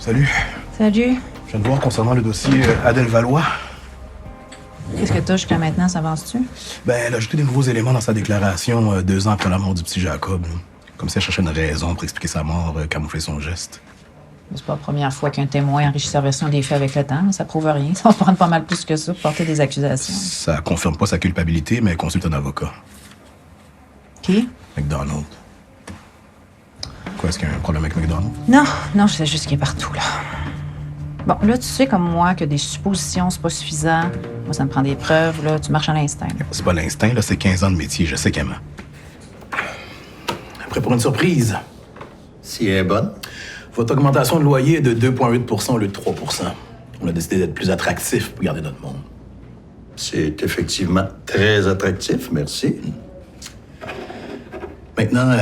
Salut. Salut. Je viens de voir concernant le dossier Adèle Valois. Qu'est-ce que t'as jusqu'à maintenant, ça avance-tu? Ben, elle a ajouté des nouveaux éléments dans sa déclaration 2 ans après la mort du petit Jacob. Là. Comme si elle cherchait une raison pour expliquer sa mort, camoufler son geste. C'est pas la première fois qu'un témoin enrichit sa version des faits avec le temps. Ça prouve rien. Ça va prendre pas mal plus que ça pour porter des accusations. Ça confirme pas sa culpabilité, mais elle consulte un avocat. Qui? McDonald. Quoi, est-ce qu'il y a un problème avec McDonald? Non, je sais juste qu'il est partout, là. Bon, là, tu sais comme moi que des suppositions, c'est pas suffisant. Moi, ça me prend des preuves, là. Tu marches à l'instinct. C'est pas l'instinct, là, c'est 15 ans de métier, je sais qu'elle ment. Prêt pour une surprise? Si elle est bonne. Votre augmentation de loyer est de 2,8 au lieu de 3 On a décidé d'être plus attractif pour garder notre monde. C'est effectivement très attractif, merci. Maintenant,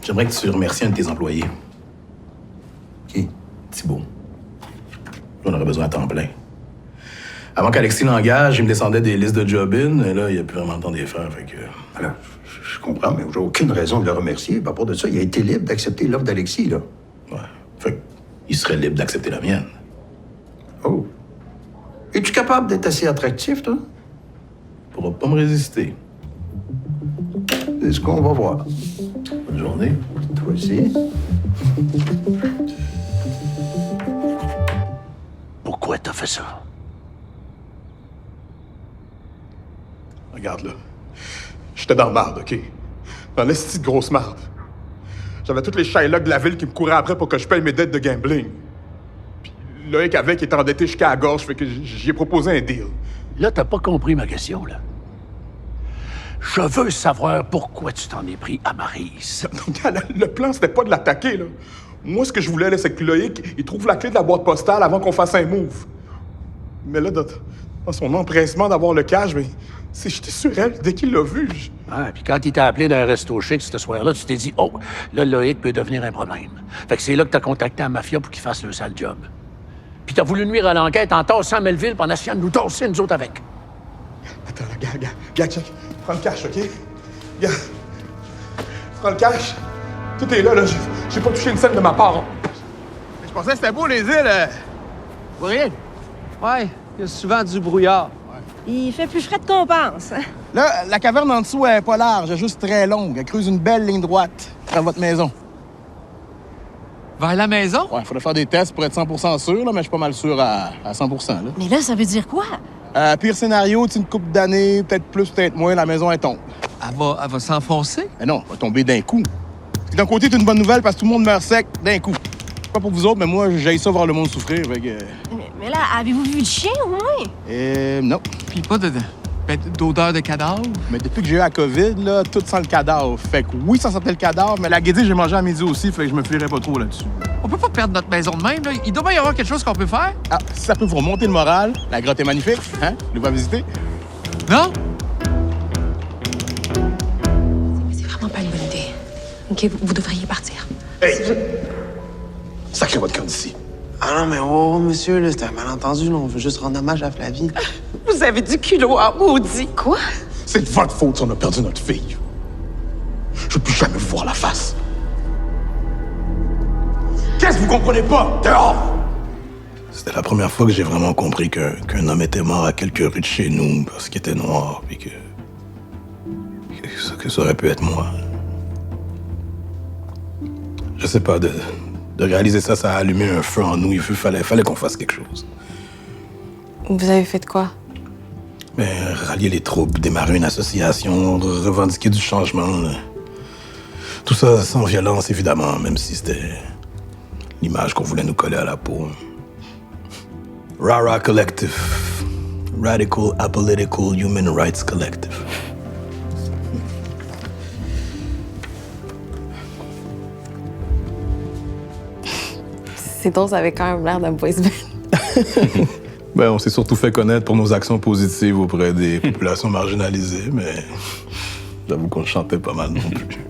j'aimerais que tu remercies un de tes employés. Qui? Thibault. J'en aurais besoin à temps plein. Avant qu'Alexis l'engage, il me descendait des listes de job-in, et là, il a plus vraiment le temps d'y faire, fait que... Alors, je comprends, mais j'ai aucune raison de le remercier. Par rapport de ça, il a été libre d'accepter l'offre d'Alexis, là. Ouais. Fait qu'il serait libre d'accepter la mienne. Oh. Es-tu capable d'être assez attractif, toi? Il pourra pas me résister. C'est ce qu'on va voir. Bonne journée. Toi aussi. Pourquoi t'as fait ça? Regarde, là. J'étais dans marde, OK? Dans l'esti de grosse marde. J'avais tous les Shylocks de la ville qui me couraient après pour que je paye mes dettes de gambling. Puis Loïc avec était endetté jusqu'à la gorge, fait que j'y ai proposé un deal. Là, t'as pas compris ma question, là. Je veux savoir pourquoi tu t'en es pris à Maryse. Le plan, c'était pas de l'attaquer, là. Moi, ce que je voulais, là, c'est que Loïc, il trouve la clé de la boîte postale avant qu'on fasse un move. Mais là, dans son empressement d'avoir le cash, mais c'est jeté sur elle dès qu'il l'a vu. Ah, puis quand il t'a appelé d'un resto chic ce soir-là, tu t'es dit, oh, là, Loïc peut devenir un problème. Fait que c'est là que t'as contacté la mafia pour qu'il fasse le sale job. Puis t'as voulu nuire à l'enquête en tassant Melville en essayant de nous tasser, nous autres, avec. Attends, là, regarde, check. Prends le cash, OK? Regarde. Prends le cash. Tout est là. J'ai pas touché une scène de ma part. Je pensais que c'était beau, les îles. Vous rien? Ouais, il y a souvent du brouillard. Il fait plus frais qu'on pense. Là, la caverne en dessous, elle est pas large, elle est juste très longue. Elle creuse une belle ligne droite vers votre maison. Vers la maison? Ouais, faudrait faire des tests pour être 100% sûr, là, mais je suis pas mal sûr à 100%. Là. Mais là, ça veut dire quoi? Pire scénario, une couple d'années, peut-être plus, peut-être moins, la maison, elle tombe. Elle va s'enfoncer? Mais non, elle va tomber d'un coup. D'un côté, c'est une bonne nouvelle parce que tout le monde meurt sec d'un coup. Pas pour vous autres, mais moi, j'aille ça voir le monde souffrir. Mais là, avez-vous vu le chien, au moins? Non. Puis pas d'odeur de cadavre? Mais depuis que j'ai eu la COVID, là, tout sent le cadavre. Fait que oui, ça sentait le cadavre, mais la guédille, j'ai mangé à midi aussi, fait que je me flierais pas trop là-dessus. On peut pas perdre notre maison de même, là. Il doit bien y avoir quelque chose qu'on peut faire. Ah, si ça peut vous remonter le moral, la grotte est magnifique, hein? Vous va visiter? Non? C'est vraiment pas une bonne idée. OK, vous devriez partir. Hey! Sacrez votre camp d'ici. Ah non, mais oh, monsieur, là, c'était un malentendu, là. On veut juste rendre hommage à Flavie. Vous avez du culot à maudit. Quoi? C'est de votre faute si on a perdu notre fille. Je veux plus jamais vous voir la face. Qu'est-ce que vous comprenez pas? Dehors! C'était la première fois que j'ai vraiment compris qu'un homme était mort à quelques rues de chez nous parce qu'il était noir, puis que ça aurait pu être moi. Je sais pas, de réaliser ça, ça a allumé un feu en nous. Il fallait qu'on fasse quelque chose. Vous avez fait de quoi? Mais rallier les troupes, démarrer une association, revendiquer du changement. Là. Tout ça sans violence, évidemment, même si c'était l'image qu'on voulait nous coller à la peau. RARA Collective. Radical Apolitical Human Rights Collective. C'est drôle, ça avait quand même l'air d'un boys band. Ben, on s'est surtout fait connaître pour nos actions positives auprès des populations marginalisées, mais j'avoue qu'on chantait pas mal non plus.